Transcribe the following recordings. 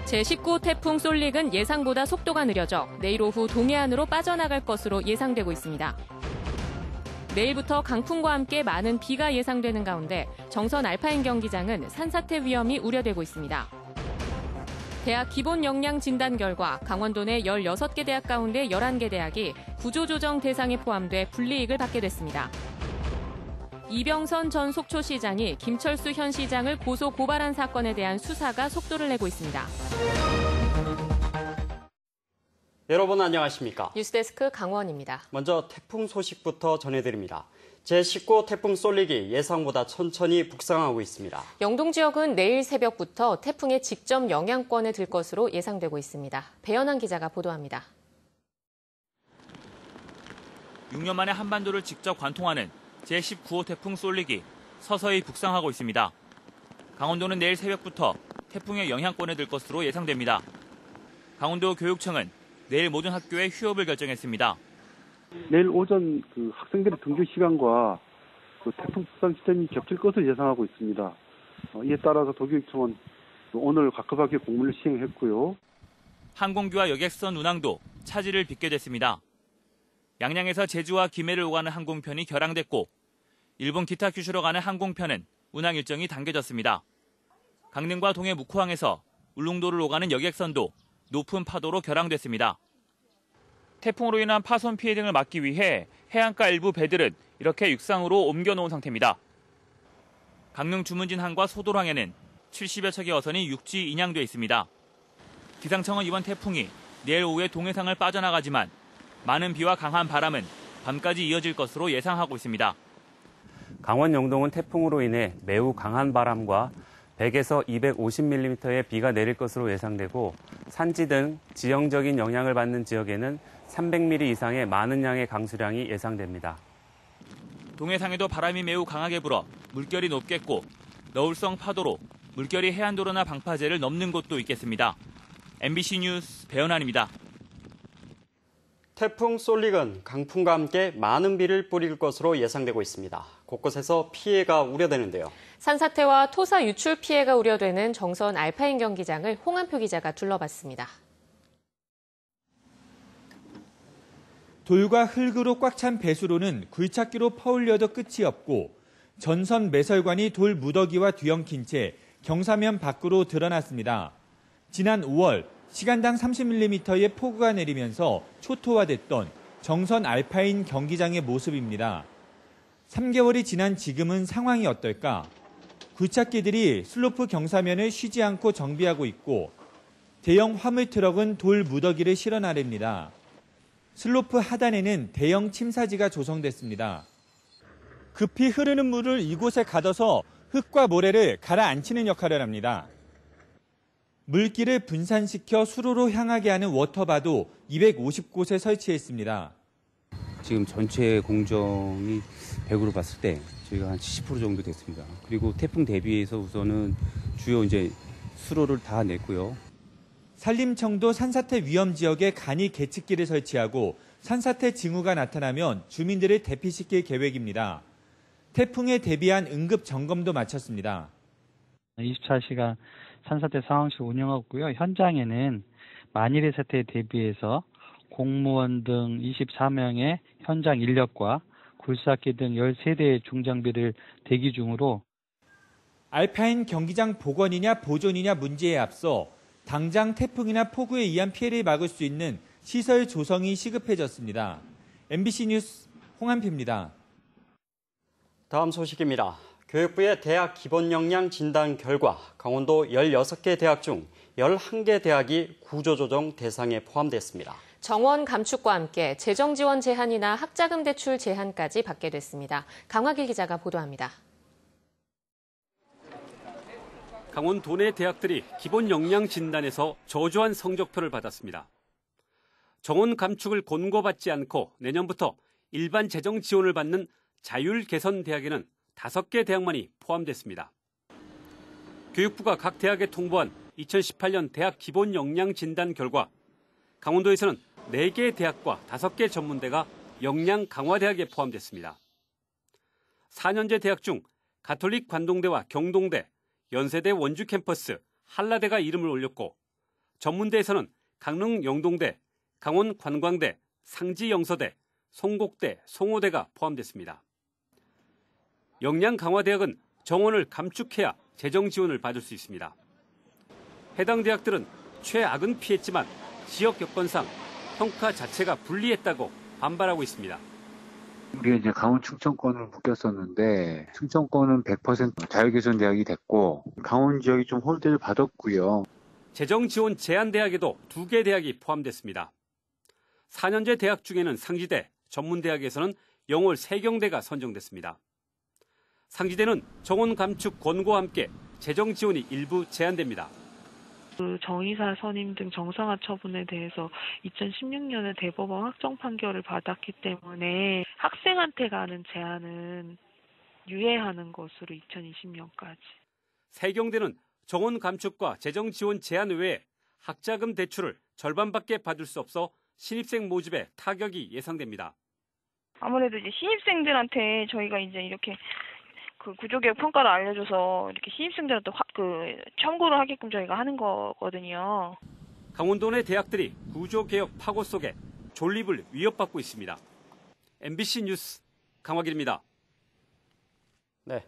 제19 태풍 쏠릭은 예상보다 속도가 느려져 내일 오후 동해안으로 빠져나갈 것으로 예상되고 있습니다. 내일부터 강풍과 함께 많은 비가 예상되는 가운데 정선 알파인 경기장은 산사태 위험이 우려되고 있습니다. 대학 기본 역량 진단 결과 강원도 내 16개 대학 가운데 11개 대학이 구조조정 대상에 포함돼 불이익을 받게 됐습니다. 이병선 전 속초시장이 김철수 현 시장을 고소 고발한 사건에 대한 수사가 속도를 내고 있습니다. 여러분 안녕하십니까? 뉴스데스크 강원입니다. 먼저 태풍 소식부터 전해드립니다. 제19 태풍 쏠릭이 예상보다 천천히 북상하고 있습니다. 영동 지역은 내일 새벽부터 태풍의 직접 영향권에 들 것으로 예상되고 있습니다. 배연한 기자가 보도합니다. 6년 만에 한반도를 직접 관통하는 제19호 태풍 쏠릭이 서서히 북상하고 있습니다. 강원도는 내일 새벽부터 태풍의 영향권에 들 것으로 예상됩니다. 강원도 교육청은 내일 모든 학교의 휴업을 결정했습니다. 내일 오전 학생들의 등교 시간과 태풍 북상 시점이 겹칠 것을 예상하고 있습니다. 이에 따라서 도교육청은 오늘 각 학교 공문을 시행했고요. 항공기와 여객선 운항도 차질을 빚게 됐습니다. 양양에서 제주와 김해를 오가는 항공편이 결항됐고 일본 기타 규슈로 가는 항공편은 운항 일정이 당겨졌습니다. 강릉과 동해 묵호항에서 울릉도를 오가는 여객선도 높은 파도로 결항됐습니다. 태풍으로 인한 파손 피해 등을 막기 위해 해안가 일부 배들은 이렇게 육상으로 옮겨놓은 상태입니다. 강릉 주문진항과 소돌항에는 70여 척의 어선이 육지 인양돼 있습니다. 기상청은 이번 태풍이 내일 오후에 동해상을 빠져나가지만 많은 비와 강한 바람은 밤까지 이어질 것으로 예상하고 있습니다. 강원 영동은 태풍으로 인해 매우 강한 바람과 100에서 250mm의 비가 내릴 것으로 예상되고 산지 등 지형적인 영향을 받는 지역에는 300mm 이상의 많은 양의 강수량이 예상됩니다. 동해상에도 바람이 매우 강하게 불어 물결이 높겠고 너울성 파도로 물결이 해안도로나 방파제를 넘는 곳도 있겠습니다. MBC 뉴스 배연한입니다. 태풍 쏠릭은 강풍과 함께 많은 비를 뿌릴 것으로 예상되고 있습니다. 곳곳에서 피해가 우려되는데요. 산사태와 토사 유출 피해가 우려되는 정선 알파인 경기장을 홍한표 기자가 둘러봤습니다. 돌과 흙으로 꽉 찬 배수로는 굴착기로 퍼올려도 끝이 없고 전선 매설관이 돌 무더기와 뒤엉킨 채 경사면 밖으로 드러났습니다. 지난 5월 시간당 30mm의 폭우가 내리면서 초토화됐던 정선 알파인 경기장의 모습입니다. 3개월이 지난 지금은 상황이 어떨까? 굴착기들이 슬로프 경사면을 쉬지 않고 정비하고 있고 대형 화물 트럭은 돌 무더기를 실어 나릅니다. 슬로프 하단에는 대형 침사지가 조성됐습니다. 급히 흐르는 물을 이곳에 가둬서 흙과 모래를 가라앉히는 역할을 합니다. 물기를 분산시켜 수로로 향하게 하는 워터바도 250곳에 설치했습니다. 지금 전체 공정이 100으로 봤을 때 저희가 한 70% 정도 됐습니다. 그리고 태풍 대비해서 우선은 주요 수로를 다 냈고요. 산림청도 산사태 위험 지역에 간이 계측기를 설치하고 산사태 징후가 나타나면 주민들을 대피시킬 계획입니다. 태풍에 대비한 응급 점검도 마쳤습니다. 24시간 산사태 상황실 운영하고 있고요. 현장에는 만일의 사태에 대비해서 공무원 등 24명의 현장 인력과 굴삭기 등 13대의 중장비를 대기 중으로 알파인 경기장 복원이냐 보존이냐 문제에 앞서 당장 태풍이나 폭우에 의한 피해를 막을 수 있는 시설 조성이 시급해졌습니다. MBC 뉴스 홍한표입니다. 다음 소식입니다. 교육부의 대학 기본 역량 진단 결과 강원도 16개 대학 중 11개 대학이 구조조정 대상에 포함됐습니다. 정원 감축과 함께 재정 지원 제한이나 학자금 대출 제한까지 받게 됐습니다. 강화길 기자가 보도합니다. 강원도 내 대학들이 기본 역량 진단에서 저조한 성적표를 받았습니다. 정원 감축을 권고받지 않고 내년부터 일반 재정 지원을 받는 자율 개선 대학에는 5개 대학만이 포함됐습니다. 교육부가 각 대학에 통보한 2018년 대학 기본 역량 진단 결과 강원도에서는 4개 대학과 5개 전문대가 역량 강화 대학에 포함됐습니다. 4년제 대학 중 가톨릭 관동대와 경동대, 연세대 원주 캠퍼스, 한라대가 이름을 올렸고 전문대에서는 강릉 영동대, 강원 관광대, 상지 영서대, 송곡대, 송호대가 포함됐습니다. 역량강화대학은 정원을 감축해야 재정 지원을 받을 수 있습니다. 해당 대학들은 최악은 피했지만 지역 여건상 평가 자체가 불리했다고 반발하고 있습니다. 우리가 이제 강원 충청권을 묶였었는데 충청권은 100% 자율개선 대학이 됐고 강원 지역이 좀 홀대를 받았고요. 재정 지원 제한 대학에도 2개 대학이 포함됐습니다. 4년제 대학 중에는 상지대, 전문대학에서는 영월 세경대가 선정됐습니다. 상지대는 정원 감축 권고와 함께 재정 지원이 일부 제한됩니다. 정의사 선임 등 정상화 처분에 대해서 2016년에 대법원 확정 판결을 받았기 때문에 학생한테 가는 제한은 유예하는 것으로 2020년까지. 세경대는 정원 감축과 재정 지원 제한 외에 학자금 대출을 절반밖에 받을 수 없어 신입생 모집에 타격이 예상됩니다. 아무래도 이제 신입생들한테 저희가 이제 이렇게 그 구조개혁 평가를 알려줘서 이렇게 신입생들한테 참고를 하게끔 저희가 하는 거거든요. 강원도 내 대학들이 구조개혁 파고 속에 존립을 위협받고 있습니다. MBC 뉴스 강화길입니다. 네,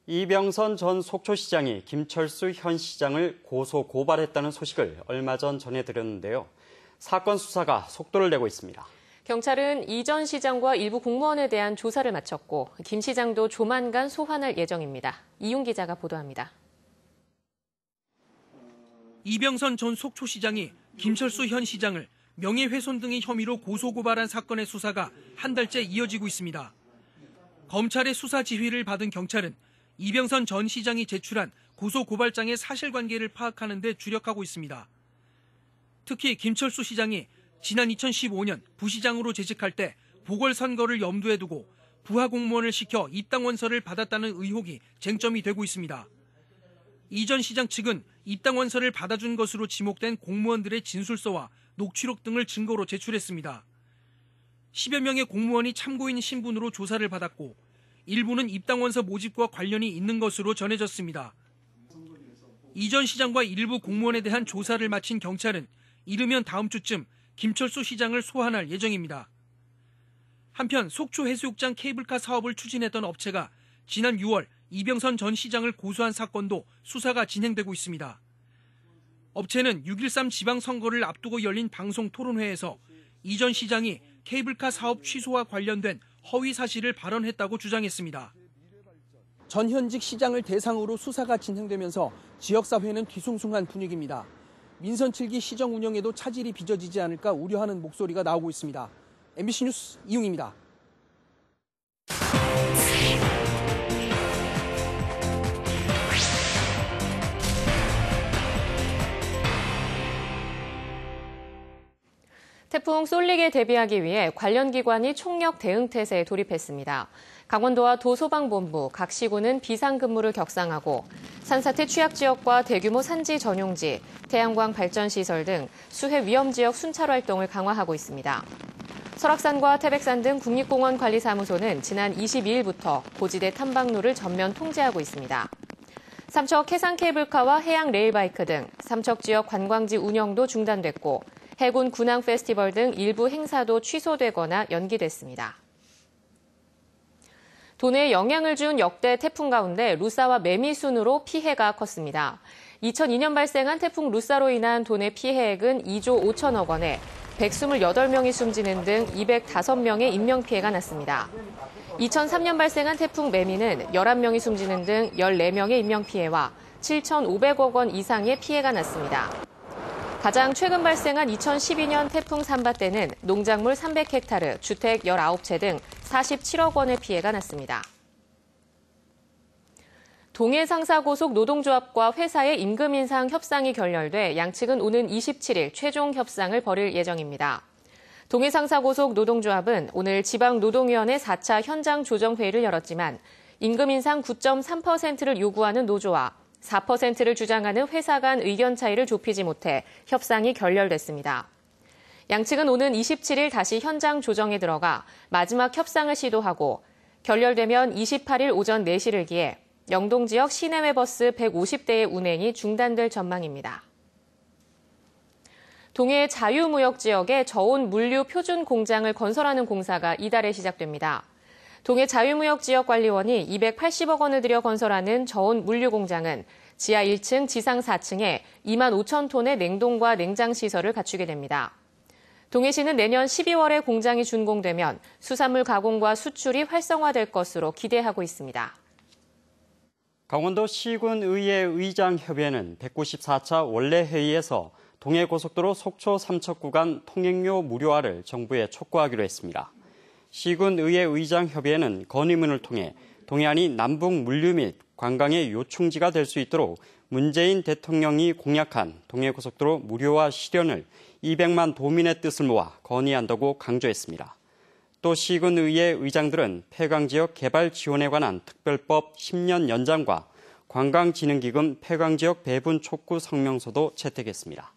이병선 전 속초시장이 김철수 현 시장을 고소 고발했다는 소식을 얼마 전 전해드렸는데요. 사건 수사가 속도를 내고 있습니다. 경찰은 이 전 시장과 일부 공무원에 대한 조사를 마쳤고 김 시장도 조만간 소환할 예정입니다. 이윤 기자가 보도합니다. 이병선 전 속초시장이 김철수 현 시장을 명예훼손 등의 혐의로 고소고발한 사건의 수사가 한 달째 이어지고 있습니다. 검찰의 수사 지휘를 받은 경찰은 이병선 전 시장이 제출한 고소고발장의 사실관계를 파악하는 데 주력하고 있습니다. 특히 김철수 시장이 지난 2015년 부시장으로 재직할 때 보궐선거를 염두에 두고 부하 공무원을 시켜 입당 원서를 받았다는 의혹이 쟁점이 되고 있습니다. 이 전 시장 측은 입당 원서를 받아준 것으로 지목된 공무원들의 진술서와 녹취록 등을 증거로 제출했습니다. 10여 명의 공무원이 참고인 신분으로 조사를 받았고 일부는 입당 원서 모집과 관련이 있는 것으로 전해졌습니다. 이 전 시장과 일부 공무원에 대한 조사를 마친 경찰은 이르면 다음 주쯤 김철수 시장을 소환할 예정입니다. 한편 속초 해수욕장 케이블카 사업을 추진했던 업체가 지난 6월 이병선 전 시장을 고소한 사건도 수사가 진행되고 있습니다. 업체는 6.13 지방선거를 앞두고 열린 방송 토론회에서 이 전 시장이 케이블카 사업 취소와 관련된 허위 사실을 발언했다고 주장했습니다. 전현직 시장을 대상으로 수사가 진행되면서 지역사회는 뒤숭숭한 분위기입니다. 민선 7기 시정 운영에도 차질이 빚어지지 않을까 우려하는 목소리가 나오고 있습니다. MBC 뉴스 이웅입니다. 태풍 쏠릭에 대비하기 위해 관련 기관이 총력 대응 태세에 돌입했습니다. 강원도와 도소방본부, 각 시군은 비상근무를 격상하고 산사태 취약지역과 대규모 산지 전용지, 태양광 발전시설 등 수해 위험지역 순찰 활동을 강화하고 있습니다. 설악산과 태백산 등 국립공원 관리사무소는 지난 22일부터 고지대 탐방로를 전면 통제하고 있습니다. 삼척 해상 케이블카와 해양 레일바이크 등 삼척 지역 관광지 운영도 중단됐고 해군 군항 페스티벌 등 일부 행사도 취소되거나 연기됐습니다. 도내에 영향을 준 역대 태풍 가운데 루사와 매미순으로 피해가 컸습니다. 2002년 발생한 태풍 루사로 인한 도내 피해액은 2조 5천억 원에 128명이 숨지는 등 205명의 인명피해가 났습니다. 2003년 발생한 태풍 매미는 11명이 숨지는 등 14명의 인명피해와 7,500억 원 이상의 피해가 났습니다. 가장 최근 발생한 2012년 태풍 삼바 때는 농작물 300헥타르, 주택 19채 등 47억 원의 피해가 났습니다. 동해상사고속 노동조합과 회사의 임금 인상 협상이 결렬돼 양측은 오는 27일 최종 협상을 벌일 예정입니다. 동해상사고속 노동조합은 오늘 지방노동위원회 4차 현장 조정회의를 열었지만 임금 인상 9.3%를 요구하는 노조와 4%를 주장하는 회사 간 의견 차이를 좁히지 못해 협상이 결렬됐습니다. 양측은 오는 27일 다시 현장 조정에 들어가 마지막 협상을 시도하고 결렬되면 28일 오전 4시를 기해 영동 지역 시내외 버스 150대의 운행이 중단될 전망입니다. 동해 자유무역지역에 저온 물류 표준 공장을 건설하는 공사가 이달에 시작됩니다. 동해 자유무역지역관리원이 280억 원을 들여 건설하는 저온 물류 공장은 지하 1층, 지상 4층에 2만 5천 톤의 냉동과 냉장 시설을 갖추게 됩니다. 동해시는 내년 12월에 공장이 준공되면 수산물 가공과 수출이 활성화될 것으로 기대하고 있습니다. 강원도 시군의회 의장협의회는 194차 원래 회의에서 동해고속도로 속초 삼척 구간 통행료 무료화를 정부에 촉구하기로 했습니다. 시군의회 의장협의회는 건의문을 통해 동해안이 남북 물류 및 관광의 요충지가 될 수 있도록 문재인 대통령이 공약한 동해고속도로 무료화 실현을 200만 도민의 뜻을 모아 건의한다고 강조했습니다. 또 시군의회 의장들은 폐광지역 개발 지원에 관한 특별법 10년 연장과 관광진흥기금 폐광지역 배분 촉구 성명서도 채택했습니다.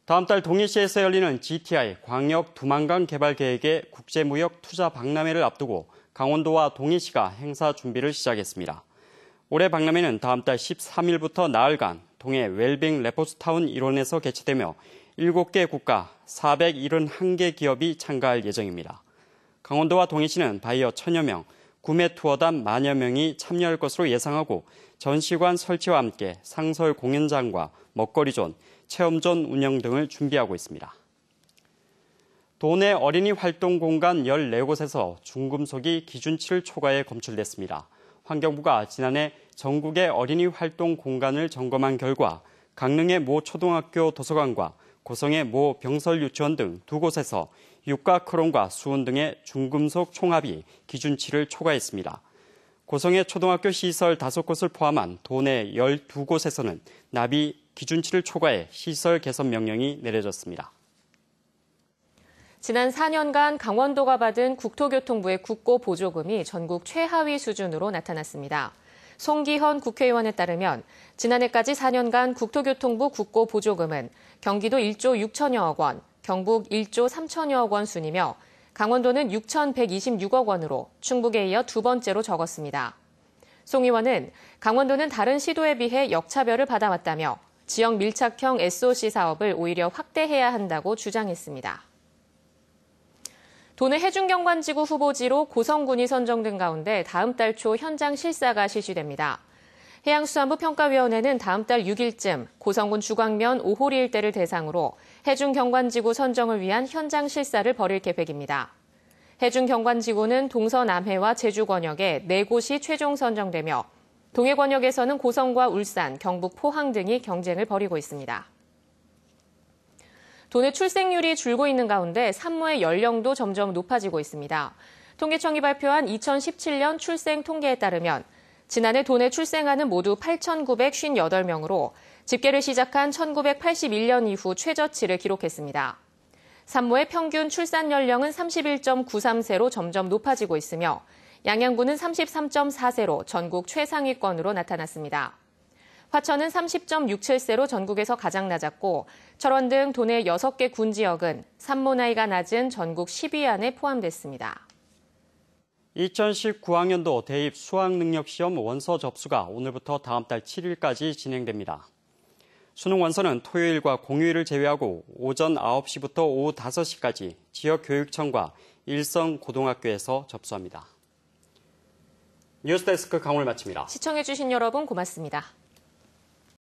다음 달 동해시에서 열리는 GTI 광역 두만강 개발 계획의 국제무역 투자 박람회를 앞두고 강원도와 동해시가 행사 준비를 시작했습니다. 올해 박람회는 다음 달 13일부터 나흘간 동해 웰빙 레포츠타운 일원에서 개최되며 7개 국가 471개 기업이 참가할 예정입니다. 강원도와 동해시는 바이어 1000여 명, 구매 투어단 10,000여 명이 참여할 것으로 예상하고 전시관 설치와 함께 상설 공연장과 먹거리존, 체험존 운영 등을 준비하고 있습니다. 도내 어린이 활동 공간 14곳에서 중금속이 기준치를 초과해 검출됐습니다. 환경부가 지난해 전국의 어린이 활동 공간을 점검한 결과 강릉의 모 초등학교 도서관과 고성의 모 병설 유치원 등 2곳에서 유가 크롬과 수은 등의 중금속 총합이 기준치를 초과했습니다. 고성의 초등학교 시설 5곳을 포함한 도내 12곳에서는 납이 기준치를 초과해 시설 개선 명령이 내려졌습니다. 지난 4년간 강원도가 받은 국토교통부의 국고 보조금이 전국 최하위 수준으로 나타났습니다. 송기현 국회의원에 따르면 지난해까지 4년간 국토교통부 국고 보조금은 경기도 1조 6천여억 원, 경북 1조 3천여억 원 순이며 강원도는 6,126억 원으로 충북에 이어 두 번째로 적었습니다. 송 의원은 강원도는 다른 시도에 비해 역차별을 받아왔다며 지역 밀착형 SOC 사업을 오히려 확대해야 한다고 주장했습니다. 도내 해중경관지구 후보지로 고성군이 선정된 가운데 다음 달 초 현장 실사가 실시됩니다. 해양수산부 평가위원회는 다음 달 6일쯤 고성군 주광면 5호리 일대를 대상으로 해중경관지구 선정을 위한 현장 실사를 벌일 계획입니다. 해중경관지구는 동서남해와 제주 권역에 4곳이 최종 선정되며 동해 권역에서는 고성과 울산, 경북 포항 등이 경쟁을 벌이고 있습니다. 도내 출생률이 줄고 있는 가운데 산모의 연령도 점점 높아지고 있습니다. 통계청이 발표한 2017년 출생 통계에 따르면 지난해 도내 출생아는 모두 8,958명으로 집계를 시작한 1981년 이후 최저치를 기록했습니다. 산모의 평균 출산 연령은 31.93세로 점점 높아지고 있으며 양양군은 33.4세로 전국 최상위권으로 나타났습니다. 화천은 30.67세로 전국에서 가장 낮았고 철원 등 도내 6개 군 지역은 산모 나이가 낮은 전국 10위 안에 포함됐습니다. 2019학년도 대입 수학능력시험 원서 접수가 오늘부터 다음 달 7일까지 진행됩니다. 수능 원서는 토요일과 공휴일을 제외하고 오전 9시부터 오후 5시까지 지역교육청과 일성고등학교에서 접수합니다. 뉴스데스크 강원을 마칩니다. 시청해주신 여러분 고맙습니다.